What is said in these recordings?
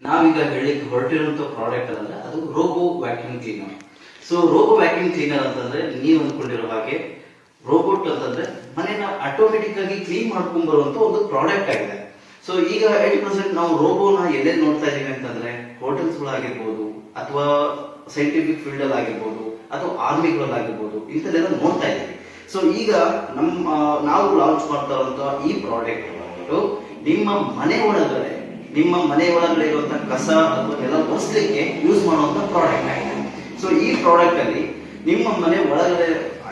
ನಾವೀಗ ಹೇಳಿಕ್ಕೆ ಹೊರಟಿರುವಂತ ಪ್ರಾಡಕ್ಟ್ ಅಂದ್ರೆ ಅದು robo vacuum cleaner. So robo vacuum cleaner ಅಂತಂದ್ರೆ ನೀವು ಅಂದ್ಕೊಂಡಿರೋ ಹಾಗೆ ರೋಬೋಟ್ ಅಂತಂದ್ರೆ ಮನೆನ ಆಟೋಮೆಟಿಕ್ ಆಗಿ ಕ್ಲೀನ್ ಮಾಡ್ಕೊಂಡ್ ಬರುವಂತ ಒಂದು ಪ್ರಾಡಕ್ಟ್ ಆಗಿದೆ. ಸೊ ಈಗ 80% ನಾವು ರೋಬೋನ ಎಲ್ಲೆಲ್ಲಿ ನೋಡ್ತಾ ಇದೀವಿ ಅಂತಂದ್ರೆ ಹೋಟೆಲ್ಸ್ ಗಳಾಗಿರ್ಬೋದು ಅಥವಾ ಸೈಂಟಿಫಿಕ್ ಫೀಲ್ಡ್ ಅಲ್ಲಿ ಆಗಿರ್ಬೋದು ಅಥವಾ ಆರ್ಮಿಗಳಾಗಿರ್ಬೋದು ಇಂಥದ್ದೆಲ್ಲ ನೋಡ್ತಾ ಇದ್ದೀವಿ. ಸೊ ಈಗ ನಾವು ಲಾಂಚ್ ಮಾಡ್ತಾ ಇರುವಂತಹ ಈ ಪ್ರಾಡಕ್ಟ್ ನಿಮ್ಮ ಮನೆ ಒಳಗಡೆ ಇರುವಂತಹ ಕಸ ಅಥವಾ ಎಲ್ಲ ಒರೆಸ್ಲಿಕ್ಕೆ ಯೂಸ್ ಮಾಡುವಂತ ಪ್ರಾಡಕ್ಟ್ ಆಗಿದೆ. ಸೊ ಈ ಪ್ರಾಡಕ್ಟ್ ಅಲ್ಲಿ ನಿಮ್ಮ ಮನೆ ಒಳಗಡೆ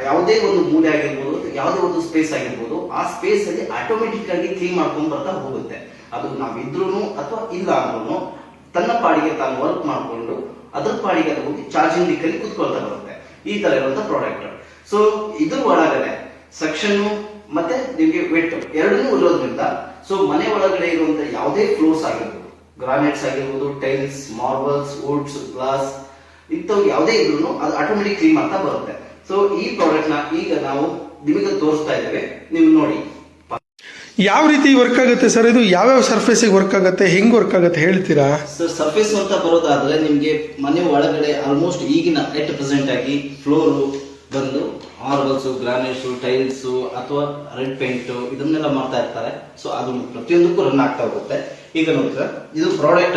ಯಾವುದೇ ಒಂದು ಮೂಲೆ ಆಗಿರ್ಬೋದು, ಯಾವುದೇ ಒಂದು ಸ್ಪೇಸ್ ಆಗಿರ್ಬೋದು, ಆ ಸ್ಪೇಸ್ ಅಲ್ಲಿ ಆಟೋಮೆಟಿಕ್ ಆಗಿ ಕ್ಲೀನ್ ಮಾಡ್ಕೊಂಡ್ ಬರ್ತಾ ಹೋಗುತ್ತೆ. ಅದು ನಾವಿದ್ರೂ ಅಥವಾ ಇಲ್ಲ ಅಂದ್ರೂ ತನ್ನ ಪಾಡಿಗೆ ತಾನು ವರ್ಕ್ ಮಾಡ್ಕೊಂಡು ಅದ್ರ ಪಾಡಿಗೆ ಅದು ಹೋಗಿ ಚಾರ್ಜಿಂಗ್ ದಿಕ್ಕಲ್ಲಿ ಕುತ್ಕೊಳ್ತಾ ಬರುತ್ತೆ. ಈ ತರ ಇರುವಂತ ಪ್ರಾಡಕ್ಟ್. ಸೊ ಇದ್ರ ಒಳಗಡೆ ಸೆಕ್ಷನ್ ಮತ್ತೆ ನಿಮ್ಗೆ ವೆಟ್ ಎರಡನ್ನೂ ಇರೋದ್ರಿಂದ ಸೊ ಮನೆ ಒಳಗಡೆ ಇರುವಂತ ಯಾವುದೇ ಫ್ಲೋರ್ಸ್ ಆಗಿರ್ಬೋದು, ಗ್ರಾನೈಟ್ಸ್ ಆಗಿರ್ಬೋದು, ಟೈಲ್ಸ್, ಮಾರ್ಬಲ್ಸ್, ವುಡ್ಸ್, ಗ್ಲಾಸ್ ಇಂಥವು ಯಾವುದೇ ಇದ್ರು ಅದು ಆಟೋಮೆಟಿಕ್ ಕ್ಲೀನ್ ಮಾಡ್ತಾ ಬರುತ್ತೆ. ಸೊ ಈ ಪ್ರಾಡಕ್ಟ್ ನ ಈಗ ನಾವು ನಿಮಗೆ ತೋರಿಸ್ತಾ ಇದ್ದೇವೆ, ನೀವು ನೋಡಿ. ಯಾವ ರೀತಿ ವರ್ಕ್ ಆಗುತ್ತೆ ಸರ್ ಇದು? ಯಾವ್ಯಾವ ಸರ್ಫೇಸ್ ವರ್ಕ್ ಆಗುತ್ತೆ, ಹೆಂಗ್ ವರ್ಕ್ ಆಗುತ್ತೆ ಹೇಳ್ತೀರಾ ಸರ್? ಸರ್ಫೇಸ್ ಅಂತ ಬರೋದಾದ್ರೆ ನಿಮ್ಗೆ ಮನೆ ಒಳಗಡೆ ಆಲ್ಮೋಸ್ಟ್ ಈಗಿನ 8% ಆಗಿ ಫ್ಲೋರ್ ಬಂದು ಮಾರ್ಬಲ್ಸ್, ಗ್ರಾನೈಟ್ಸ್, ಟೈಲ್ಸ್ ಅಥವಾ ರೆಡ್ ಪೇಂಟ್ ಇದನ್ನೆಲ್ಲ ಮಾಡ್ತಾ ಇರ್ತಾರೆ. ಸೊ ಅದು ಪ್ರತಿಯೊಂದಕ್ಕೂ ರನ್ ಆಗ್ತಾ ಹೋಗುತ್ತೆ. ಈಗ ನೋಡಿದ್ರೆ ಇದು ಪ್ರಾಡಕ್ಟ್